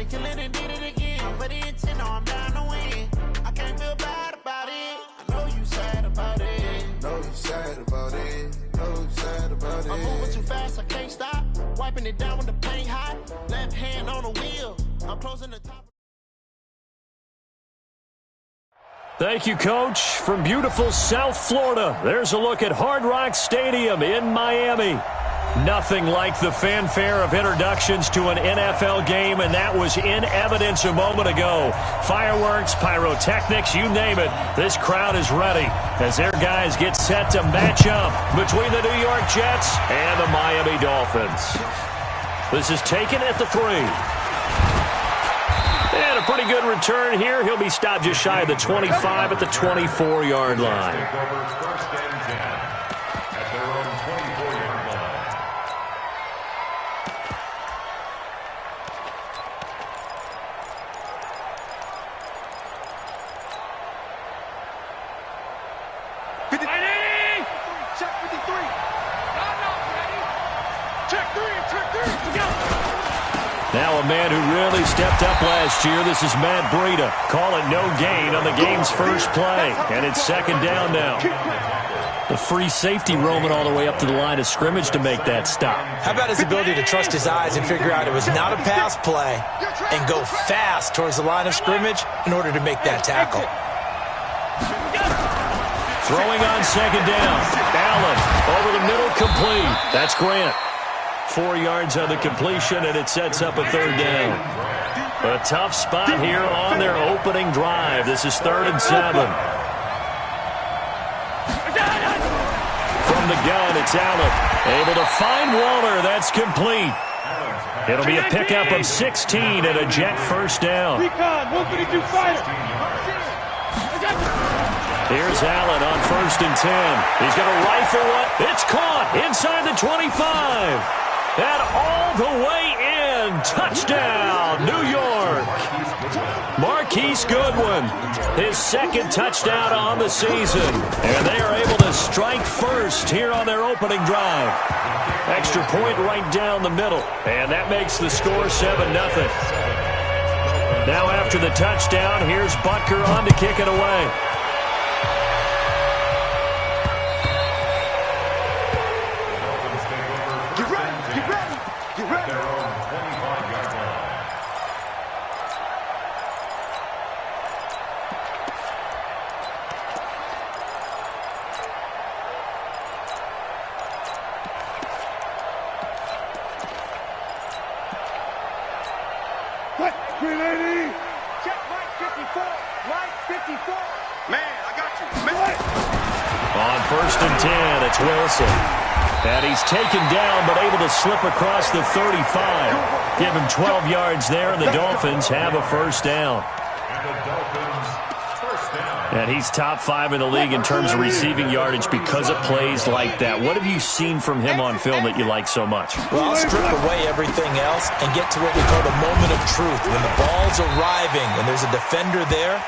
killing and did it again. But the intent, no, I'm down to win. I can't feel bad about it. I know you sad about it. Know you sad about it. Know you sad about it. I'm moving too fast, I can't stop. Wiping it down with the paint hot. Left hand on the wheel. I'm closing the top. Thank you, Coach. From beautiful South Florida, there's a look at Hard Rock Stadium in Miami. Nothing like the fanfare of introductions to an NFL game, and that was in evidence a moment ago. Fireworks, pyrotechnics, you name it. This crowd is ready as their guys get set to match up between the New York Jets and the Miami Dolphins. This is taken at the 3. And a pretty good return here. He'll be stopped just shy of the 25 at the 24-yard line. Now a man who really stepped up last year. This is Matt Breida. Call it no gain on the game's first play. And it's second down now. The free safety roaming all the way up to the line of scrimmage to make that stop. How about his ability to trust his eyes and figure out it was not a pass play and go fast towards the line of scrimmage in order to make that tackle. Throwing on second down. Allen over the middle, complete. That's Grant. 4 yards on the completion, and it sets up a third down. A tough spot here on their opening drive. This is 3rd and 7. From the gun, it's Allen. Able to find Waller. That's complete. It'll be a pickup of 16 and a Jet first down. Here's Allen on 1st and 10. He's going to rifle one. It's caught inside the 25. And all the way in. Touchdown, New York. Marquise Goodwin, his 2nd touchdown on the season. And they are able to strike first here on their opening drive. Extra point right down the middle. And that makes the score 7-0. Now after the touchdown, here's Butker on to kick it away. On 1st and 10, it's Wilson. And he's taken down, but able to slip across the 35. Give him 12 yards there, and the Dolphins have a first down. And he's top 5 in the league in terms of receiving yardage because of plays like that. What have you seen from him on film that you like so much? Well, I'll strip away everything else and get to what we call the moment of truth. When the ball's arriving and there's a defender there,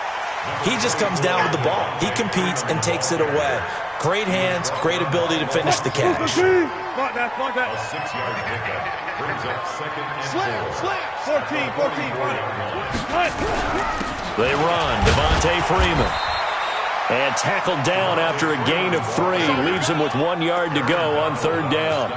he just comes down with the ball. He competes and takes it away. Great hands, great ability to finish the catch. Block that. A 6-yard pickup brings up 2nd and 4. 14. They run. Devontae Freeman. And tackled down after a gain of 3. Leaves him with 1 yard to go on 3rd down.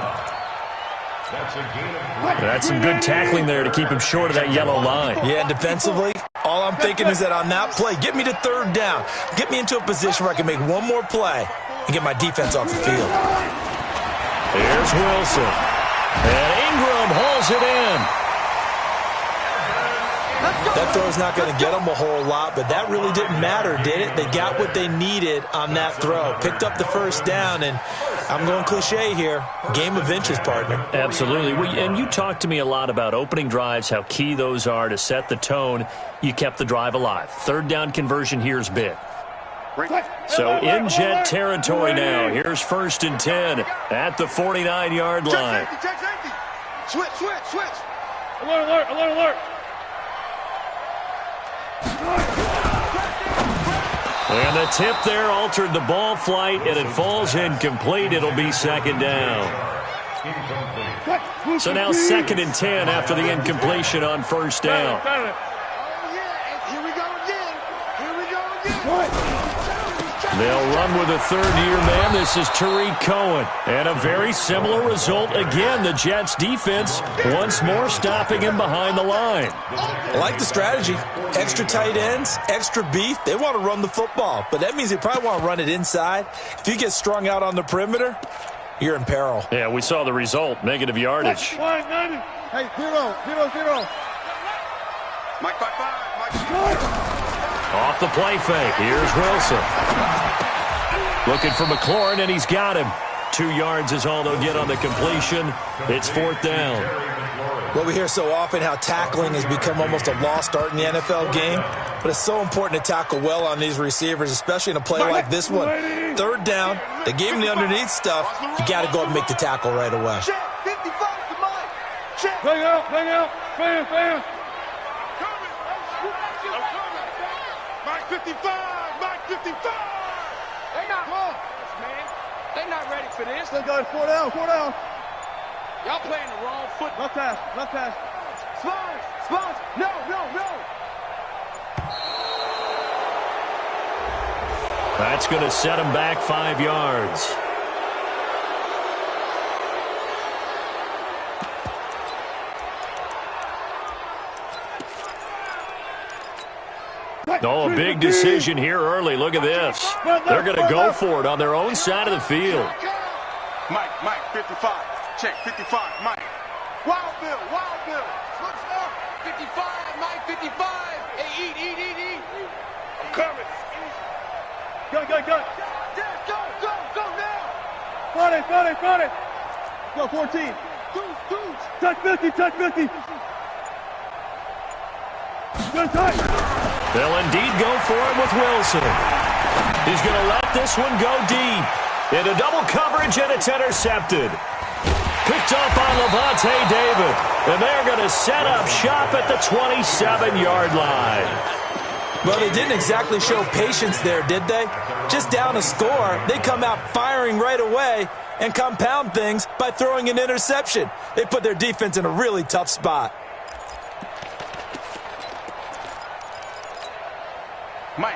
That's some good tackling there to keep him short of that yellow line. Yeah, defensively, all I'm thinking is that on that play, get me to 3rd down. Get me into a position where I can make one more play and get my defense off the field. Here's Wilson. And Ingram hauls it in. That throw's not going to get them a whole lot, but that really didn't matter, did it? They got what they needed on that throw. Picked up the first down, and I'm going cliche here. Game of inches, partner. Absolutely. And you talked to me a lot about opening drives, how key those are to set the tone. You kept the drive alive. 3rd down conversion here is big. So in Jet territory now. Here's 1st and 10 at the 49-yard line. Switch. Alert. And the tip there altered the ball flight, and it falls incomplete. It'll be 2nd down. Incomplete. So now 2nd and 10 after the incompletion on first down. They'll run with a third-year man. This is Tariq Cohen. And a very similar result again. The Jets defense once more stopping him behind the line. I like the strategy. Extra tight ends, extra beef. They want to run the football, but that means they probably want to run it inside. If you get strung out on the perimeter, you're in peril. Yeah, we saw the result. Negative yardage. Hey, 0-0-0. Mike 5-5. Off the play fake. Here's Wilson. Looking for McLaurin, and he's got him. 2 yards is all they'll get on the completion. It's 4th down. Well, we hear so often how tackling has become almost a lost art in the NFL game, but it's so important to tackle well on these receivers, especially in a play like this one. 3rd down, they gave him the underneath stuff. You got to go up and make the tackle right away. Bring out. Mike 55, Mike 55. They're not ready for this. Let's go, 4 down. Y'all playing the wrong foot. Left pass. Spons. No. That's going to set him back 5 yards. Oh, a big decision here early. Look at this. They're going to go for it on their own side of the field. Mike 55. Check 55, Mike. Wild Bill. Switch up. 55, Mike 55. Hey, eat. I'm coming. Go. Go now. Front it. Go, 14. Deuce. Touch 50. Good tight. They'll indeed go for it with Wilson. He's going to let this one go deep. Into double coverage, and it's intercepted. Picked up on Levante David. And they're going to set up shop at the 27-yard line. Well, they didn't exactly show patience there, did they? Just down a score, they come out firing right away and compound things by throwing an interception. They put their defense in a really tough spot.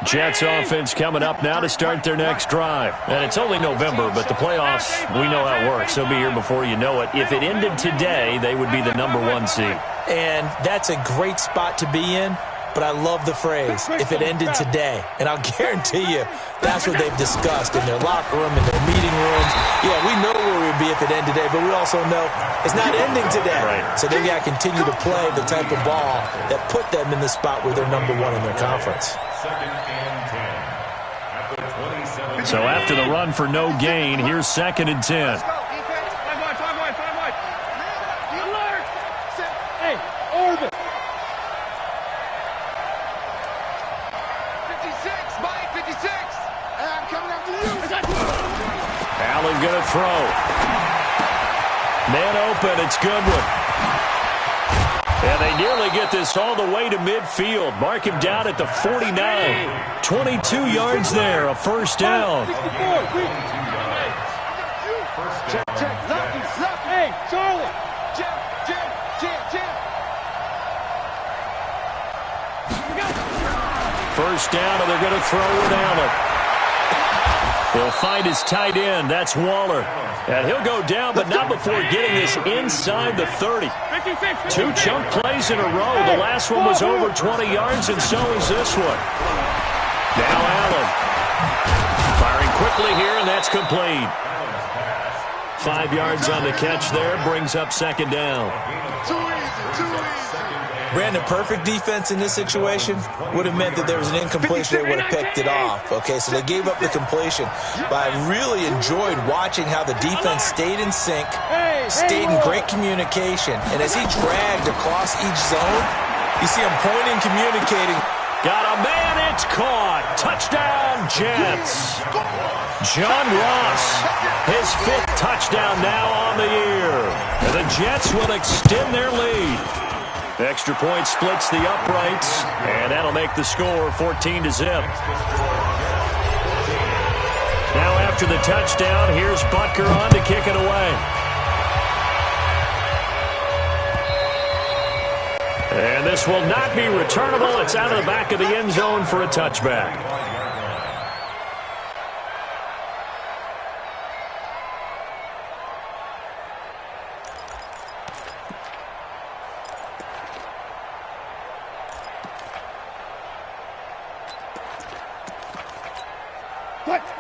Jets offense coming up now to start their next drive. And it's only November, but the playoffs, we know how it works. They'll be here before you know it. If it ended today, they would be the #1 seed. And that's a great spot to be in, but I love the phrase, if it ended today. And I'll guarantee you, that's what they've discussed in their locker room, in their meeting rooms. Yeah, we know where we'd be if it ended today, but we also know it's not ending today. Right. So they've got to continue to play the type of ball that put them in the spot where they're #1 in their conference. So after the run for no gain, here's 2nd and 10. Hey, orbit. 56, Mike 56. I'm coming after you. Allen going to throw. Man open, it's Goodwin. And they nearly get this all the way to midfield. Mark him down at the 49. 22 yards there, a first down. Check. Lefty. Hey, Charlie. Jim. First down, and they're going to throw with Allen. He'll find his tight end. That's Waller. And he'll go down, but not before getting this inside the 30. 2 chunk plays in a row. The last one was over 20 yards, and so is this one. Now Allen. Firing quickly here, and that's complete. 5 yards on the catch there. Brings up 2nd down. Brandon, perfect defense in this situation would have meant that there was an incompletion. They would have picked it off. Okay, so they gave up the completion. But I really enjoyed watching how the defense stayed in sync, stayed in great communication. And as he dragged across each zone, you see him pointing, communicating. Got a man, it's caught. Touchdown, Jets. John Ross, his 5th touchdown now on the year. And the Jets will extend their lead. Extra point splits the uprights, and that'll make the score 14-0. Now after the touchdown, here's Butker on to kick it away. And this will not be returnable. It's out of the back of the end zone for a touchback.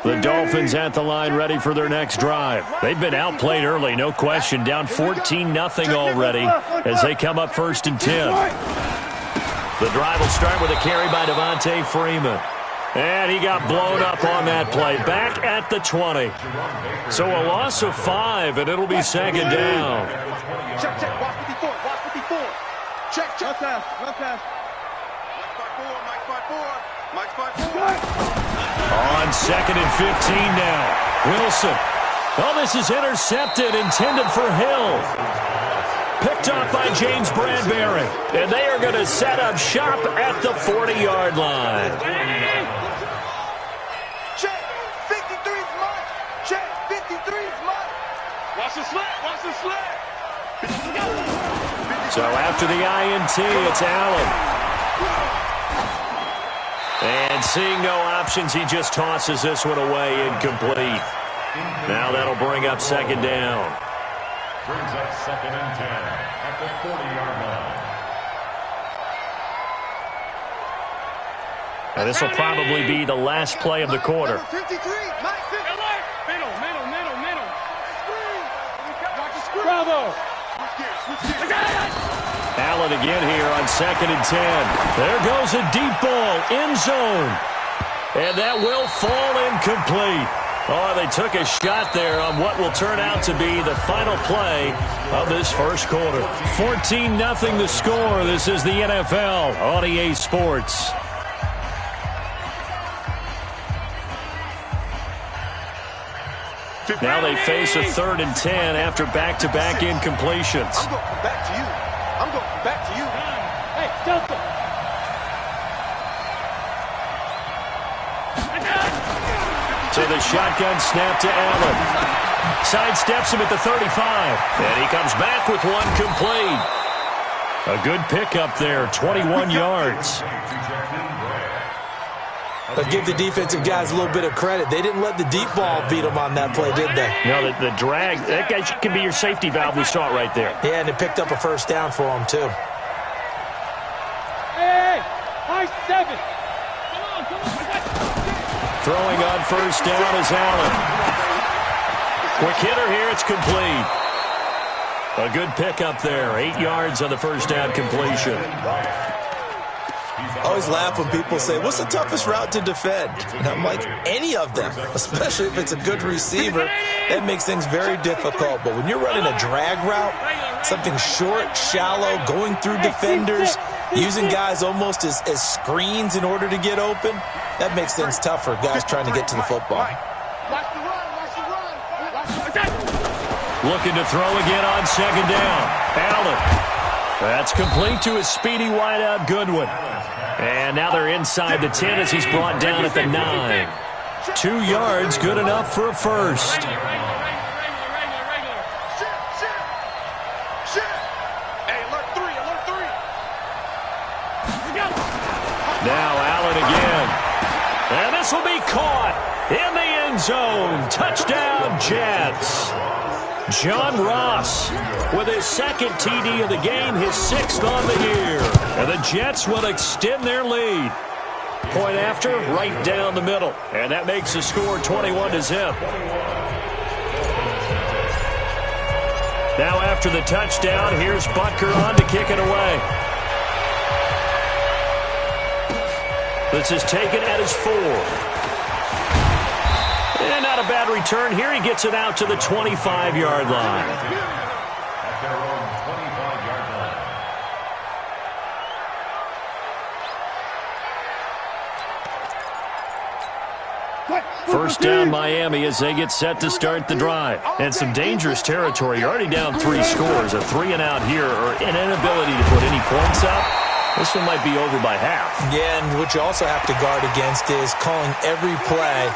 The Dolphins at the line ready for their next drive. They've been outplayed early, no question. Down 14-0 already as they come up 1st and 10. The drive will start with a carry by Devontae Freeman. And he got blown up on that play. Back at the 20. So a loss of 5, and it'll be 2nd down. Check, watch 54, watch 54. Check. Run pass. Mike 5-4. On 2nd and 15 now. Wilson. Oh, this is intercepted, intended for Hill. Picked up by James Bradbury. And they are going to set up shop at the 40-yard line. Check. 53's mine. Check. 53's mine. Watch the slant. So after the INT, it's Allen. And seeing no options, he just tosses this one away, incomplete. Now that'll bring up 2nd down. Brings up 2nd and 10 at the 40-yard line. Now this will probably be the last play of the quarter. 53, Mike 50. Middle. Bravo. Allen again here on 2nd and 10. There goes a deep ball, end zone. And that will fall incomplete. Oh, they took a shot there on what will turn out to be the final play of this first quarter. 14-0 the score. This is the NFL on EA Sports. Now they face a 3rd and 10 after back-to-back incompletions. I'm going back to you. Hey, Delta. So the shotgun snap to Allen. Sidesteps him at the 35. And he comes back with one complete. A good pickup there, 21 yards. But give the defensive guys a little bit of credit. They didn't let the deep ball beat them on that play, did they? No, the drag, that guy can be your safety valve. We saw it right there. Yeah, and it picked up a 1st down for him, too. Hey, high 7. Come on. Throwing on 1st down is Allen. Quick hitter here, it's complete. A good pickup there, 8 yards on the 1st down completion. I always laugh when people say, what's the toughest route to defend? And I'm like, any of them, especially if it's a good receiver. That makes things very difficult. But when you're running a drag route, something short, shallow, going through defenders, using guys almost as screens in order to get open, that makes things tougher, guys trying to get to the football. Looking to throw again on 2nd down. Allen. That's complete to his speedy wideout Goodwin. And now they're inside the 10 as he's brought down at the 9. 2 yards, good enough for a first. Now Allen again. And this will be caught in the end zone. Touchdown, Jets. John Ross with his 2nd TD of the game, his 6th on the year. And the Jets will extend their lead. Point after, right down the middle. And that makes the score 21-0. Now after the touchdown, here's Butker on to kick it away. This is taken at his 4. And not a bad return here. He gets it out to the 25-yard line. At their own 25-yard line. First down, Miami, as they get set to start the drive. And some dangerous territory. You're already down 3 scores. A 3-and-out here, or an inability to put any points up. This one might be over by half. Yeah, and what you also have to guard against is calling every play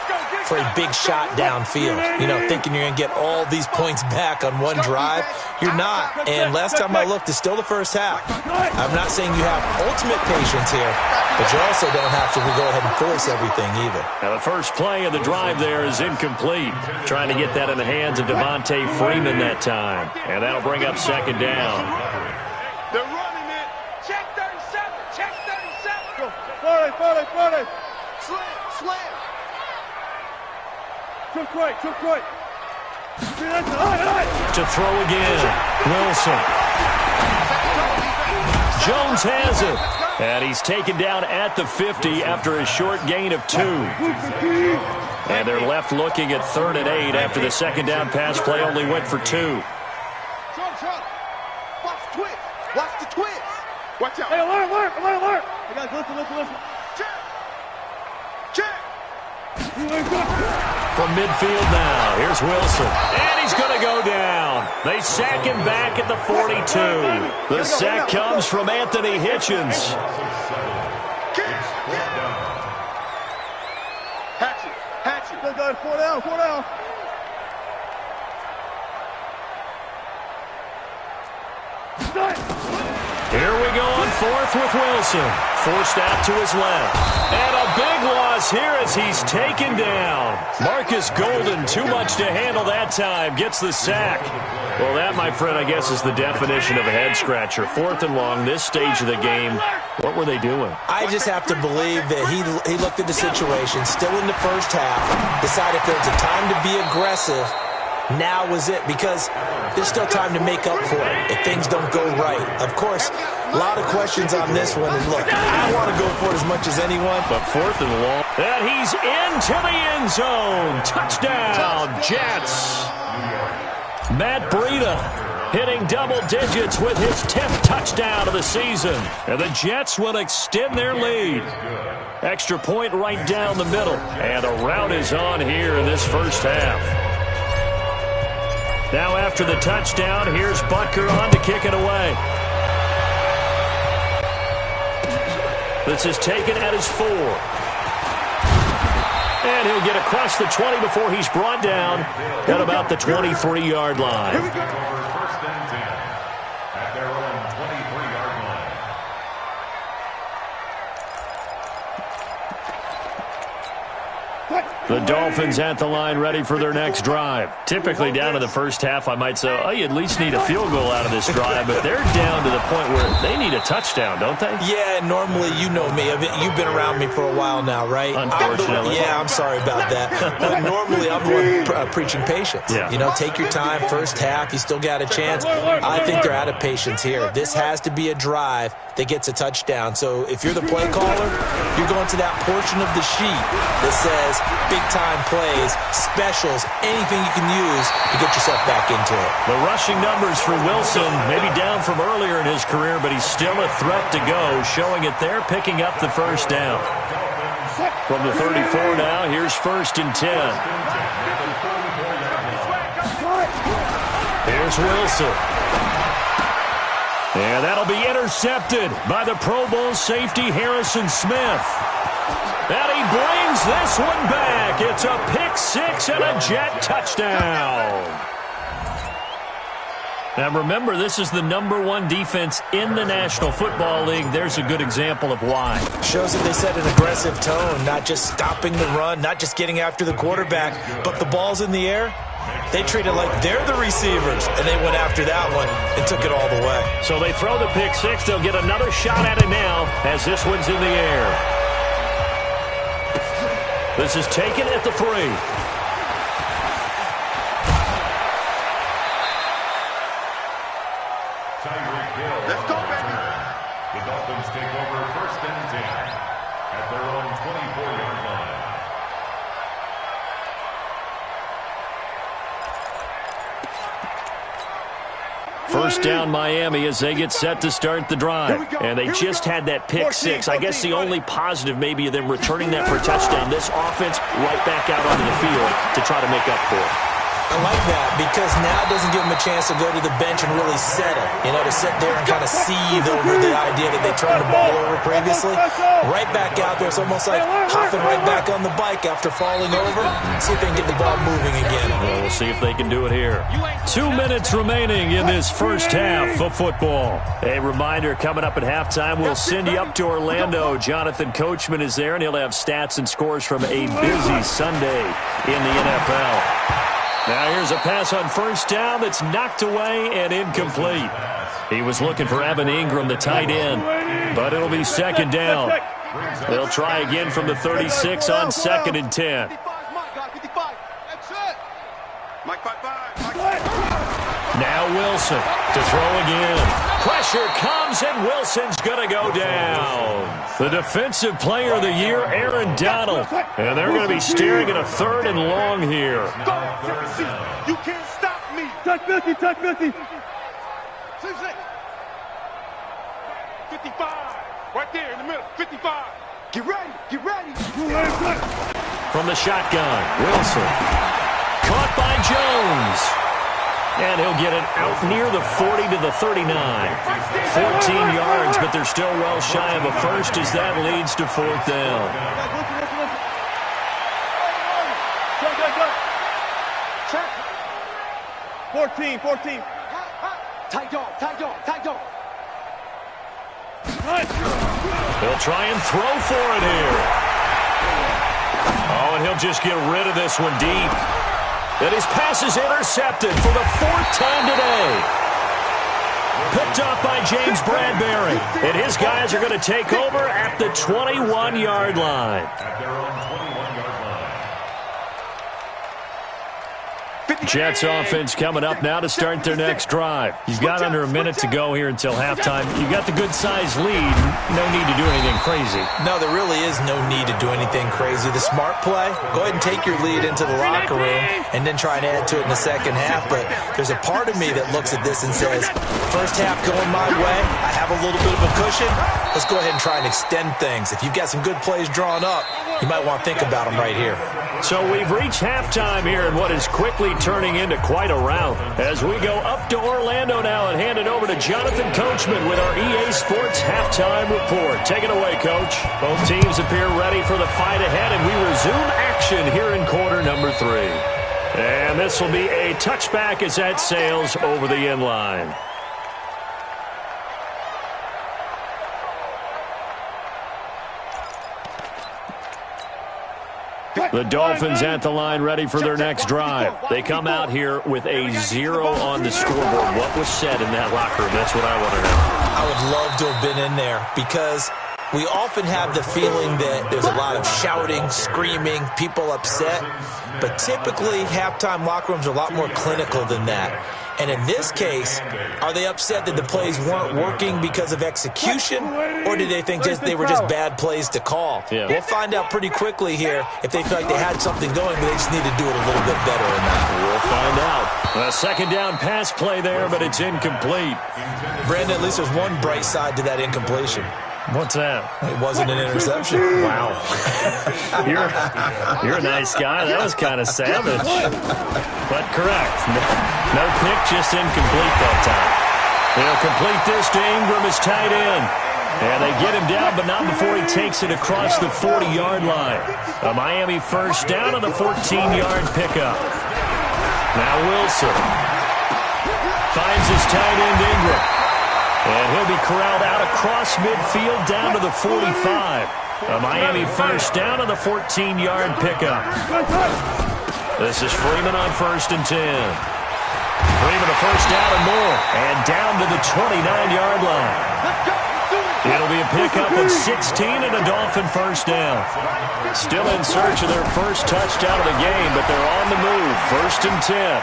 for a big shot downfield. You know, thinking you're going to get all these points back on one drive. You're not. And last time I looked, it's still the first half. I'm not saying you have ultimate patience here, but you also don't have to go ahead and force everything either. Now the first play of the drive there is incomplete. Trying to get that in the hands of Devontae Freeman that time. And that'll bring up second down. They're running it. Check 37. Check 37. Go. 40. Slam. Took right. To throw again. Wilson. Jones has it. And he's taken down at the 50 after a short gain of 2. And they're left looking at 3rd and 8 after the second down pass play only went for 2. Try. Watch the twist. Watch out. Hey, alert. Hey, guys, listen. Check. From midfield now, here's Wilson. And he's going to go down. They sack him back at the 42. The sack comes from Anthony Hitchens. Hatchet. Good guys, 4 down. Here we go on 4th with Wilson. Forced out to his left. And a big loss here as he's taken down. Marcus Golden, too much to handle that time, gets the sack. Well, that, my friend, I guess is the definition of a head-scratcher. 4th and long, this stage of the game. What were they doing? I just have to believe that he looked at the situation, still in the first half, decided if there's a time to be aggressive, now was it, because there's still time to make up for it if things don't go right. Of course, a lot of questions on this one, and look, I want to go for it as much as anyone, but 4th and long. And he's into the end zone. Touchdown, Jets. Matt Breida hitting double digits with his 10th touchdown of the season. And the Jets will extend their lead. Extra point right down the middle. And a rout is on here in this first half. Now after the touchdown, here's Butker on to kick it away. This is taken at his 4. And he'll get across the 20 before he's brought down at about the 23-yard line. First and 10 at their own 23-yard line. The Dolphins at the line ready for their next drive. Typically down in the first half, I might say, oh, you at least need a field goal out of this drive, but they're down to the point where they need a touchdown, don't they? Yeah, normally, you know me. You've been around me for a while now, right? Unfortunately. I'm sorry about that. But normally, I'm the one preaching patience. Yeah. You know, take your time. First half, you still got a chance. I think they're out of patience here. This has to be a drive that gets a touchdown. So if you're the play caller, you're going to that portion of the sheet that says big-time plays, specials, anything you can use to get yourself back into it. The rushing numbers for Wilson, maybe down from earlier in his career, but he's still a threat to go, showing it there, picking up the first down. From the 34 now, here's 1st and 10. Here's Wilson. And that'll be intercepted by the Pro Bowl safety Harrison Smith. And he brings this one back. It's a pick-6 and a Jet touchdown. Now remember, this is the #1 defense in the National Football League. There's a good example of why. Shows that they set an aggressive tone, not just stopping the run, not just getting after the quarterback, but the ball's in the air. They treat it like they're the receivers, and they went after that one and took it all the way. So they throw the pick-6. They'll get another shot at it now as this one's in the air. This is taken at the 3. Let's go, baby. The Dolphins take over 1st and 10 at their own 24-yard line. First down Miami as they get set to start the drive. And they just had that pick-6. I guess the only positive maybe of them returning that for a touchdown. This offense right back out onto the field to try to make up for it. I like that because now it doesn't give them a chance to go to the bench and really settle, you know, to sit there and kind of seethe over the idea that they turned the ball over previously. Right back out there. It's almost like hopping right back on the bike after falling over. See if they can get the ball moving again. Well, we'll see if they can do it here. 2 minutes remaining in this first half of football. A reminder, coming up at halftime, we'll send you up to Orlando. Jonathan Coachman is there, and he'll have stats and scores from a busy Sunday in the NFL. Now here's a pass on first down that's knocked away and incomplete. He was looking for Evan Ingram, the tight end, but it'll be second down. They'll try again from the 36 on 2nd and 10. Now Wilson to throw again. Pressure comes, and Wilson's going to go down. The Defensive Player of the Year, Aaron Donald. And they're going to be staring at a 3rd and long here. You can't stop me. Tuck 50, tuck 50. 55. Right there in the middle. 55. Get ready. Get ready. From the shotgun, Wilson. Caught by Jones. And he'll get it out near the 40 to the 39. 14 yards, but they're still well shy of a first as that leads to 4th down. Check. 14. Tight dog. He'll try and throw for it here. Oh, and he'll just get rid of this one deep. And his pass is intercepted for the 4th time today. Picked up by James Bradbury. And his guys are going to take over at the 21-yard line. Jets offense coming up now to start their next drive. You've got under a minute to go here until halftime. You've got the good-sized lead. No need to do anything crazy. No, there really is no need to do anything crazy. The smart play, go ahead and take your lead into the locker room and then try and add to it in the second half. But there's a part of me that looks at this and says, first half going my way, I have a little bit of a cushion. Let's go ahead and try and extend things. If you've got some good plays drawn up, you might want to think about them right here. So we've reached halftime here in what is quickly turning into quite a rout. As we go up to Orlando now and hand it over to Jonathan Coachman with our EA Sports Halftime Report. Take it away, Coach. Both teams appear ready for the fight ahead, and we resume action here in quarter number 3. And this will be a touchback as that sails over the end line. The Dolphins at the line ready for their next drive. They come out here with a 0 on the scoreboard. What was said in that locker room? That's what I want to know. I would love to have been in there because we often have the feeling that there's a lot of shouting, screaming, people upset. But typically, halftime locker rooms are a lot more clinical than that. And in this case, are they upset that the plays weren't working because of execution, or did they think they were just bad plays to call? Yeah. We'll find out pretty quickly here if they feel like they had something going, but they just need to do it a little bit better than that. We'll find out. A second down pass play there, but it's incomplete. Brandon, at least there's one bright side to that incompletion. What's that? It wasn't an interception. Wow. You're a nice guy. That was kind of savage. But correct. No pick, just incomplete that time. They'll complete this to Ingram as tight end. And they get him down, but not before he takes it across the 40-yard line. A Miami first down on the 14-yard pickup. Now Wilson finds his tight end Ingram. And he'll be corralled out across midfield down to the 45. A Miami first down on the 14-yard pickup. This is Freeman on 1st and 10. Freeman a first down and more. And down to the 29-yard line. It'll be a pickup of 16 and a Dolphin first down. Still in search of their first touchdown of the game, but they're on the move. 1st and 10.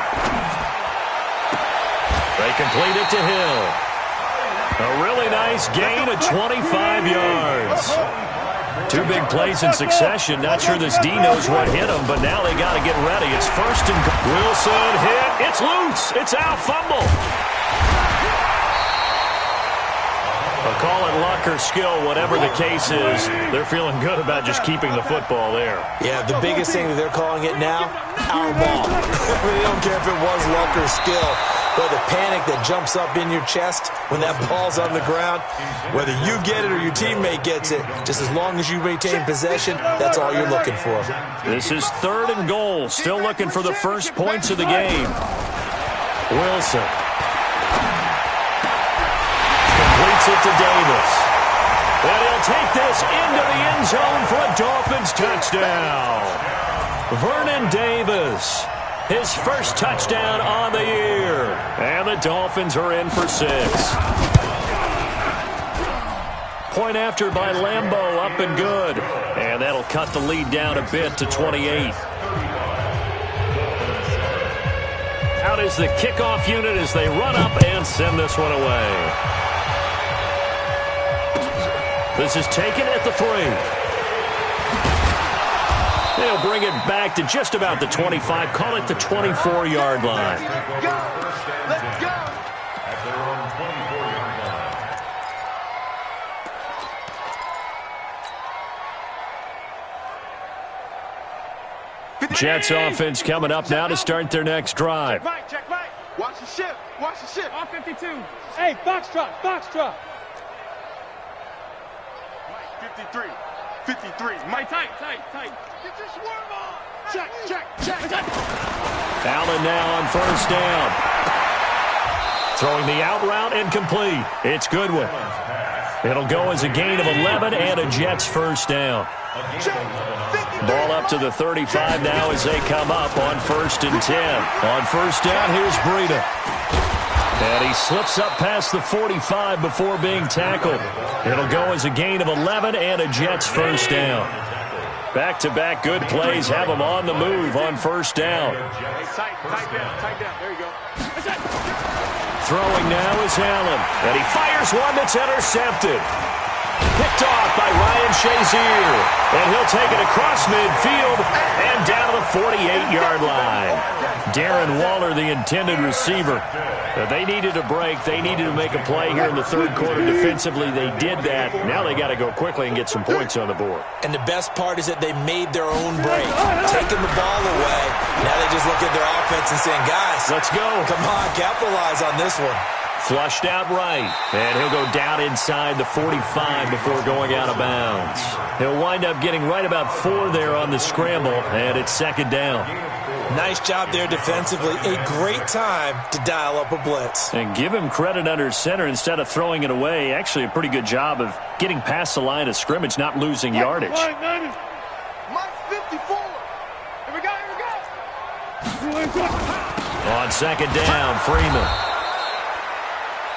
They complete it to Hill. A really nice gain of 25 yards. 2 big plays in succession. Not sure this D knows what hit him, but now they got to get ready. It's 1st and Wilson hit. It's loose. It's out. Fumble. I'll call it luck or skill, whatever the case is. They're feeling good about just keeping the football there. Yeah, the biggest thing that they're calling it now, our ball. They don't care if it was luck or skill. Boy, the panic that jumps up in your chest when that ball's on the ground, whether you get it or your teammate gets it, just as long as you retain possession, that's all you're looking for. This is 3rd and goal. Still looking for the first points of the game. Wilson completes it to Davis. And he'll take this into the end zone for a Dolphins touchdown. Vernon Davis, his first touchdown on the year. And the Dolphins are in for 6. Point after by Lambeau, up and good. And that'll cut the lead down a bit to 28. Out is the kickoff unit as they run up and send this one away. This is taken at the 3. They'll bring it back to just about the 25. Call it the 24-yard line. Let's go. Let's go. At their own 24-yard line. Jets offense coming up now to start their next drive. Check right, check right. Watch the ship. Watch the ship. All 52. Hey, Foxtrot, Foxtrot. 53. 53. Mike, Tight. get your swerve on. Check. Allen now on first down. Throwing the out route incomplete. It's Goodwin. It'll go as a gain of 11 and a Jets first down. Ball up to the 35 now as they come up on 1st and 10. On first down, here's Breida. And he slips up past the 45 before being tackled. It'll go as a gain of 11 and a Jets first down. Back-to-back good plays have them on the move on first down. Tight down. There you go. Throwing now is Allen. And he fires one that's intercepted. Picked off by Ryan Shazier. And he'll take it across midfield and down to the 48-yard line. Darren Waller, the intended receiver. They needed a break. They needed to make a play here in the 3rd quarter defensively. They did that. Now they got to go quickly and get some points on the board. And the best part is that they made their own break, taking the ball away. Now they just look at their offense and saying, guys, let's go. Come on, capitalize on this one. Flushed out right, and he'll go down inside the 45 before going out of bounds. He'll wind up getting right about 4 there on the scramble, and it's 2nd down. Nice job there defensively. A great time to dial up a blitz. And give him credit under center instead of throwing it away. Actually, a pretty good job of getting past the line of scrimmage, not losing yardage. Mike 54. Here we go. On 2nd down, Freeman.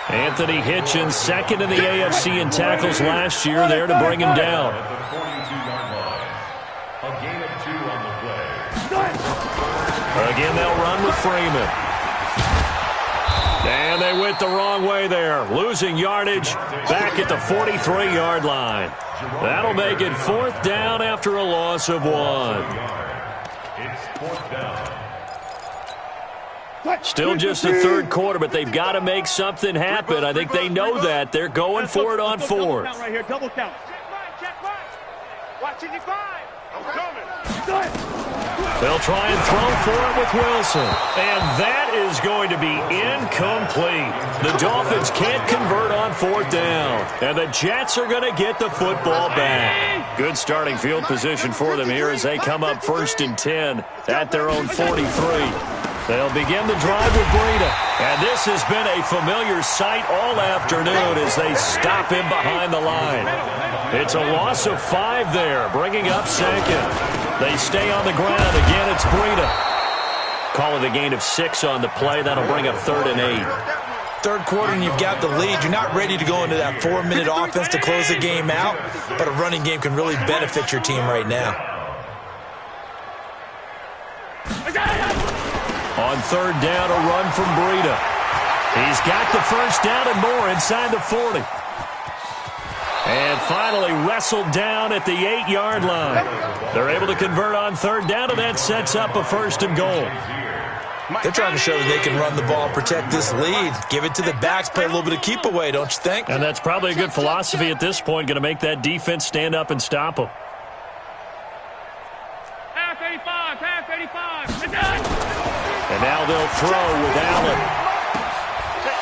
Anthony Hitchens, 2nd in the AFC in tackles last year, there to bring him down. At the 42-yard line. A gain of 2 on the play. Again, they'll run with Freeman. And they went the wrong way there, losing yardage back at the 43-yard line. That'll make it 4th down after a loss of 1. It's 4th down. Still just the 3rd quarter, but they've got to make something happen. I think they know that. They're going for it on 4th. Right here, double count. Check right. Watch 85. I'm coming. They'll try and throw for it with Wilson. And that is going to be incomplete. The Dolphins can't convert on 4th down. And the Jets are going to get the football back. Good starting field position for them here as they come up 1st and 10 at their own 43. They'll begin the drive with Breida. And this has been a familiar sight all afternoon as they stop him behind the line. It's a loss of 5 there, bringing up 2nd. They stay on the ground. Again, it's Breida. Call it a gain of 6 on the play. That'll bring up 3rd and 8. 3rd quarter and you've got the lead. You're not ready to go into that 4-minute offense to close the game out, but a running game can really benefit your team right now. On 3rd down, a run from Breida. He's got the first down and more inside the 40. And finally wrestled down at the 8-yard line. They're able to convert on 3rd down, and that sets up a 1st and goal. They're trying to show that they can run the ball, protect this lead, give it to the backs, play a little bit of keep away, don't you think? And that's probably a good philosophy at this point, going to make that defense stand up and stop them. Half 85. And now they'll throw with Allen.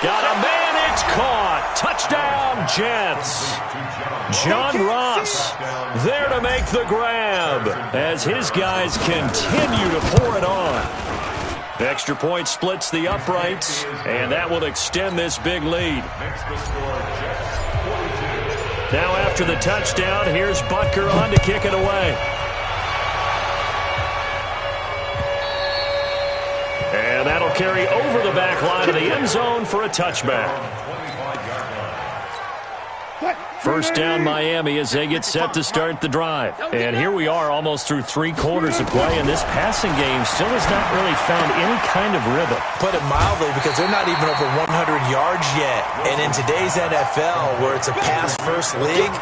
Got a man, it's caught. Touchdown, Jets. John Ross there to make the grab as his guys continue to pour it on. Extra point splits the uprights, and that will extend this big lead. Now after the touchdown, here's Butker on to kick it away. And that'll carry over the back line of the end zone for a touchback. First down Miami as they get set to start the drive. And here we are almost through 3 quarters of play, and this passing game still has not really found any kind of rhythm. Put it mildly, because they're not even over 100 yards yet. And in today's NFL, where it's a pass-first league,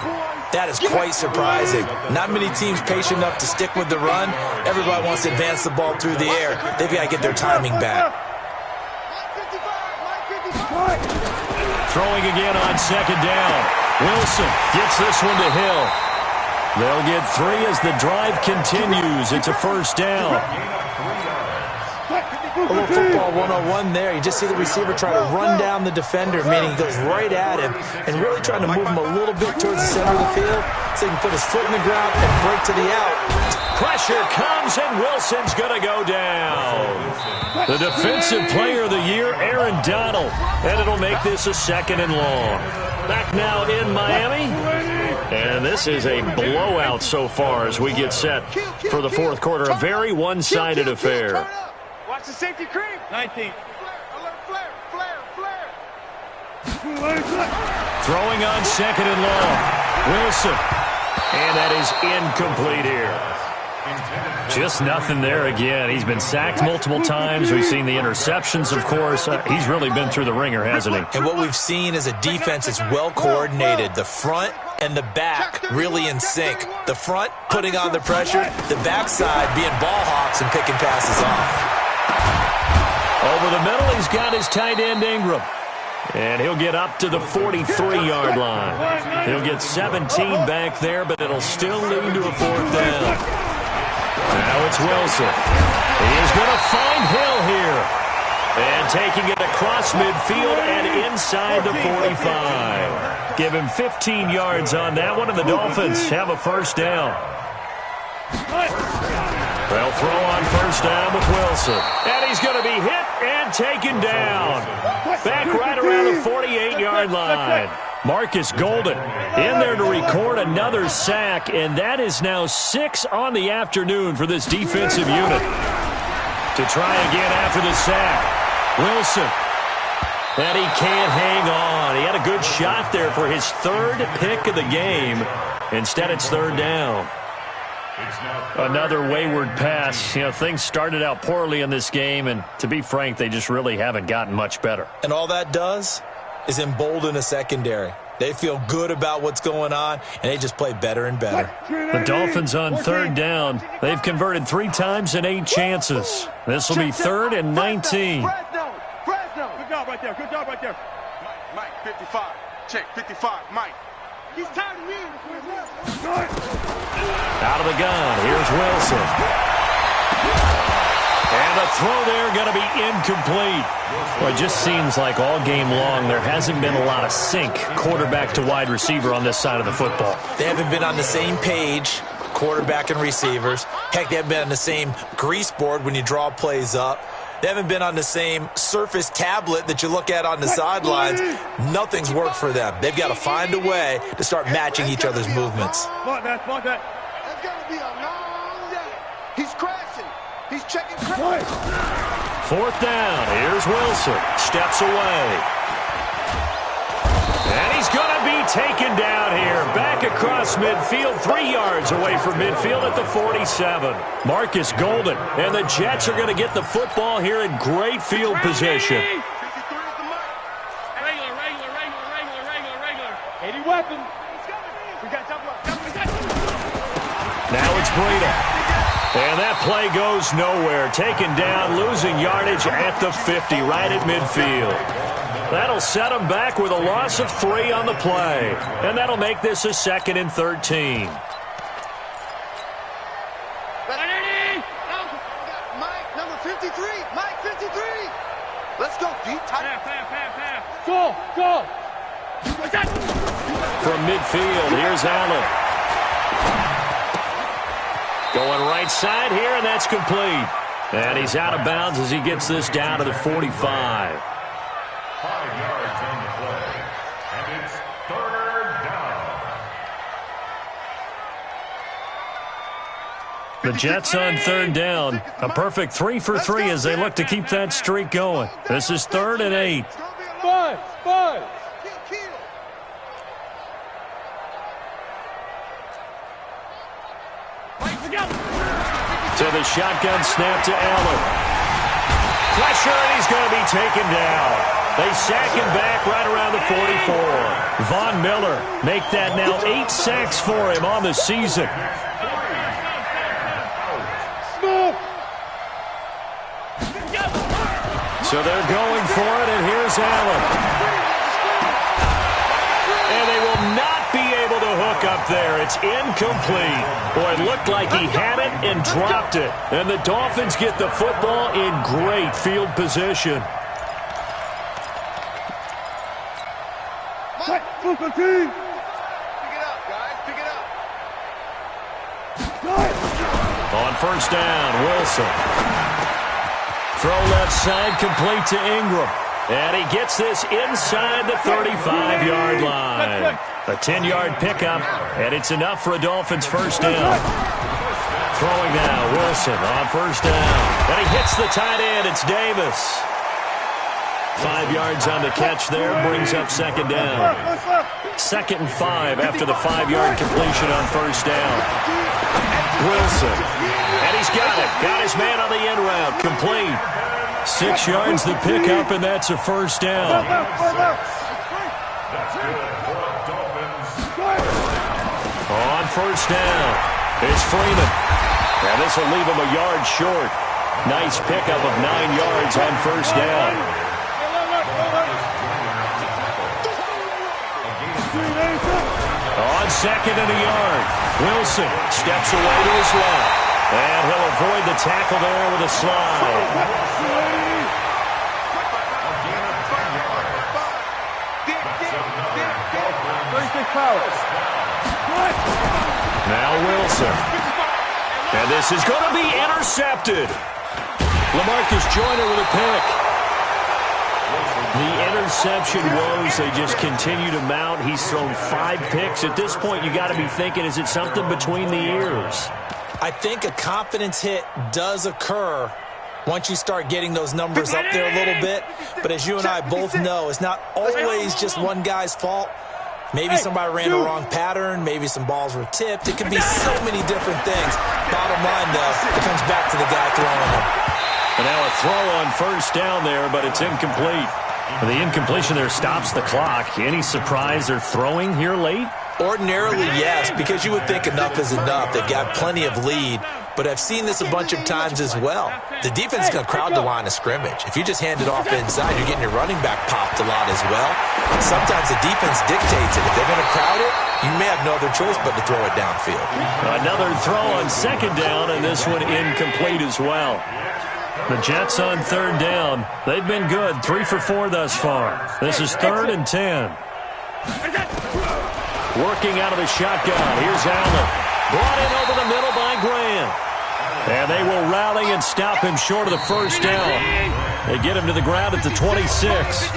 that is quite surprising. Not many teams patient enough to stick with the run. Everybody wants to advance the ball through the air. They've got to get their timing back. Throwing again on second down. Wilson gets this one to Hill. They'll get 3 as the drive continues. It's a first down. A little football 101 there. You just see the receiver try to run down the defender, meaning he goes right at him and really trying to move him a little bit towards the center of the field so he can put his foot in the ground and break to the out. Pressure comes, and Wilson's going to go down. The defensive player of the year, Aaron Donald. And it'll make this a 2nd and long. Back now in Miami. And this is a blowout so far as we get set for the 4th quarter. A very one-sided affair. Watch the safety creep. 19. Flare. Throwing on 2nd and long. Wilson. And that is incomplete here. Just nothing there again. He's been sacked multiple times. We've seen the interceptions, of course. He's really been through the ringer, hasn't he? And what we've seen is a defense that's well coordinated. The front and the back really in sync. The front putting on the pressure. The backside being ball hawks and picking passes off. Over the middle, he's got his tight end Ingram. And he'll get up to the 43-yard line. He'll get 17 back there, but it'll still lead to a 4th down. Now it's Wilson. He is going to find Hill here. And taking it across midfield and inside the 45. Give him 15 yards on that one, and the Dolphins have a first down. They'll throw on first down with Wilson. And he's going to be hit and taken down. Back right around the 48-yard line. Marcus Golden in there to record another sack, and that is now 6 on the afternoon for this defensive unit. To try again after the sack, Wilson. And he can't hang on. He had a good shot there for his 3rd pick of the game. Instead, it's 3rd down. Another wayward pass. You know, things started out poorly in this game, and to be frank, they just really haven't gotten much better. And all that does is embolden a secondary. They feel good about what's going on, and they just play better and better. The Dolphins on 3rd down. They've converted 3 times in 8 chances. This will be 3rd and 19. Fresno. Good job right there. Mike, 55. Check, 55. Mike. He's tired of you. Out of the gun. Here's Wilson. And the throw there going to be incomplete. Well, it just seems like all game long there hasn't been a lot of sync quarterback to wide receiver on this side of the football. They haven't been on the same page, quarterback and receivers. Heck, they haven't been on the same grease board when you draw plays up. They haven't been on the same Surface tablet that you look at on the sidelines. Nothing's worked for them. They've got to find a way to start matching each other's movements. Block that. That's going to be a long day. He's crashing. He's checking crash. 4th down. Here's Wilson. Steps away. And he's going to be taken down here. Back across midfield. 3 yards away from midfield at the 47. Marcus Golden. And the Jets are going to get the football here in great field position. Regular. 80 weapons. Now it's Breida. And that play goes nowhere. Taken down, losing yardage at the 50, right at midfield. That'll set them back with a loss of 3 on the play. And that'll make this a 2nd and 13. Mike, number 53. Mike, 53. Let's go deep. Half. Go, go. From midfield, here's Allen. Going right side here, and that's complete. And he's out of bounds as he gets this down to the 45. 5 yards on the play. And it's 3rd down. The Jets on 3rd down. A perfect 3 for 3 as they look to keep that streak going. This is 3rd and 8. Five. To the shotgun snap to Allen. Pressure, and he's going to be taken down. They sack him back right around the 44. Von Miller make that now 8 sacks for him on the season. So they're going for it, and here's Allen. And they will not be able to hook up there. It's incomplete. Boy, it looked like he had it and dropped it. And the Dolphins get the football in great field position. Pick it up, guys. Pick it up. On 1st down, Wilson. Throw left side, complete to Ingram. And he gets this inside the 35-yard line. A 10-yard pickup, and it's enough for a Dolphins 1st down. Throwing now, Wilson on 1st down. And he hits the tight end. It's Davis. 5 yards on the catch there, brings up 2nd down. 2nd and 5 after the 5-yard completion on 1st down. Wilson, and he's got it. Got his man on the end route, complete. 6 yards the pickup, and that's a 1st down. That's good for the Dolphins. On 1st down, it's Freeman. And this will leave him a yard short. Nice pickup of 9 yards on 1st down. On 2nd and a yard, Wilson steps away to his left. And he'll avoid the tackle there with a slide. Now Wilson. And this is going to be intercepted. LaMarcus Joyner with a pick. The interception woes, they just continue to mount. He's thrown 5 picks. At this point, you got to be thinking, is it something between the ears? I think a confidence hit does occur once you start getting those numbers up there a little bit. But as you and I both know, it's not always just one guy's fault. Maybe somebody ran the wrong pattern. Maybe some balls were tipped. It could be so many different things. Bottom line, though, it comes back to the guy throwing them. And now a throw on 1st down there, but it's incomplete. The incompletion there stops the clock. Any surprise they're throwing here late? Ordinarily, yes, because you would think enough is enough. They've got plenty of lead, but I've seen this a bunch of times as well. The defense is going to crowd the line of scrimmage. If you just hand it off inside, you're getting your running back popped a lot as well. Sometimes the defense dictates it. If they're going to crowd it, you may have no other choice but to throw it downfield. Another throw on 2nd down, and this one incomplete as well. The Jets on 3rd down. They've been good, 3 for 4 thus far. This is 3rd and 10. Working out of the shotgun. Here's Allen. Brought in over the middle by Graham. And they will rally and stop him short of the 1st down. They get him to the ground at the 26.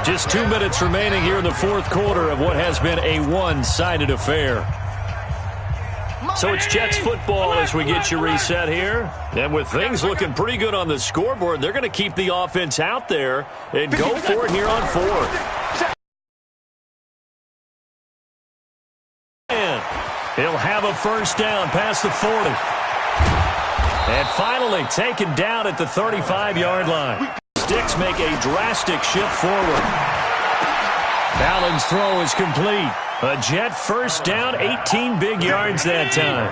Just 2 minutes remaining here in the 4th quarter of what has been a one-sided affair. So it's Jets football as we get you reset here. And with things looking pretty good on the scoreboard, they're going to keep the offense out there and go for it here on 4th. And he'll have a 1st down past the 40. And finally taken down at the 35-yard line. Sticks make a drastic shift forward. Allen's throw is complete. A Jet 1st down, 18 big yards that time.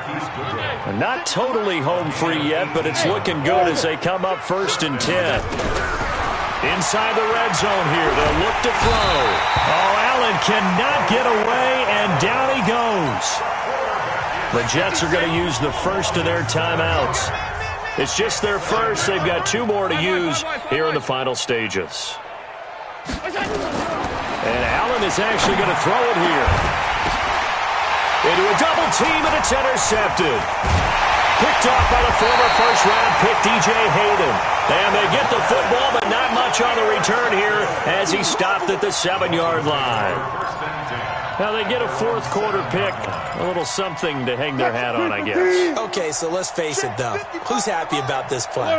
Not totally home free yet, but it's looking good as they come up 1st and 10. Inside the red zone here, they'll look to throw. Oh, Allen cannot get away, and down he goes. The Jets are going to use the first of their timeouts. It's just their first. They've got 2 more to use here in the final stages. And Allen is actually going to throw it here. Into a double team, and it's intercepted. Picked off by the former first-round pick, DJ Hayden. And they get the football, but not much on the return here as he stopped at the 7-yard line. Now they get a fourth-quarter pick. A little something to hang their hat on, I guess. Okay, so let's face it, though. Who's happy about this play?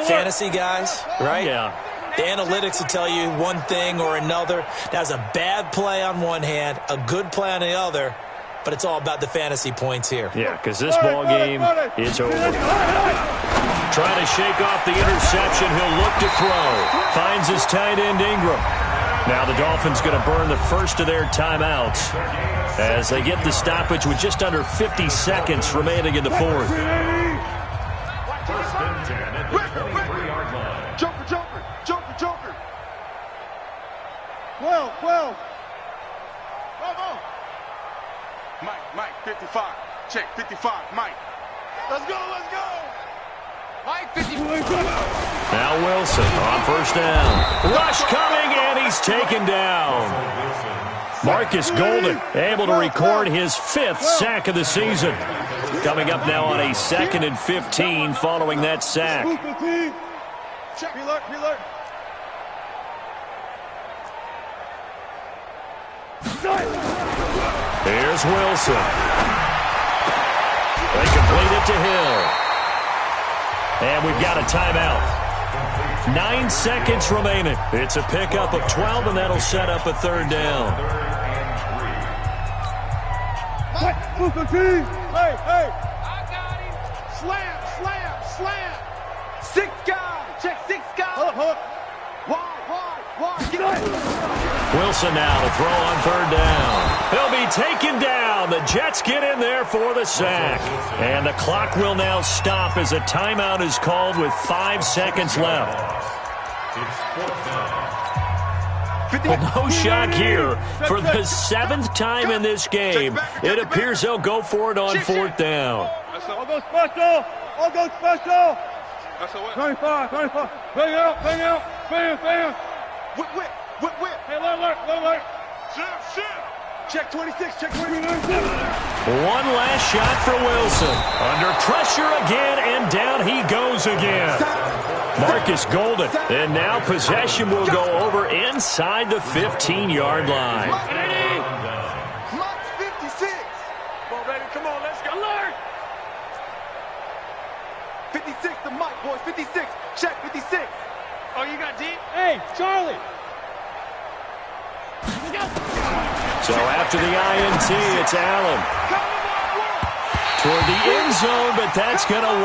Fantasy guys, right? Yeah. The analytics will tell you one thing or another. That's a bad play on one hand, a good play on the other, but it's all about the fantasy points here. Yeah, because this ball game is over. Trying to shake off the interception. He'll look to throw. Finds his tight end, Ingram. Now the Dolphins going to burn the first of their timeouts as they get the stoppage with just under 50 seconds remaining in the fourth. First and 10 at the 23-yard line. Joker. 12. Mike, 55. Check, 55, Mike. Let's go. Mike, 55. Now Wilson on first down. Rush coming, and he's taken down. Marcus Golden able to record his 5th sack of the season. Coming up now on a 2nd and 15 following that sack. Check, reload. Here's Wilson. They complete it to Hill. And we've got a timeout. 9 seconds remaining. It's a pickup of 12, and that'll set up a 3rd down. Hey. I got him. Slam. 6 guys. Check, 6 guys. Hold up. Wide. Get up. Wilson now to throw on 3rd down. He'll be taken down. The Jets get in there for the sack. And the clock will now stop as a timeout is called with 5 seconds left. But no shock here. For the 7th time in this game, it appears they'll go for it on 4th down. I'll go special. 25. Bring out. Bam. Whip. Hey, alert. Shit. Check 26. One last shot for Wilson. Under pressure again, and down he goes again. Marcus Golden. And now possession will go over inside the 15-yard line. Mike's 56. Come on, baby. Come on, let's go. Alert. 56 to Mike, boys. 56. Check 56. Oh, you got deep? Hey, Charlie. So after the INT, it's Allen. Toward the end zone, but that's going to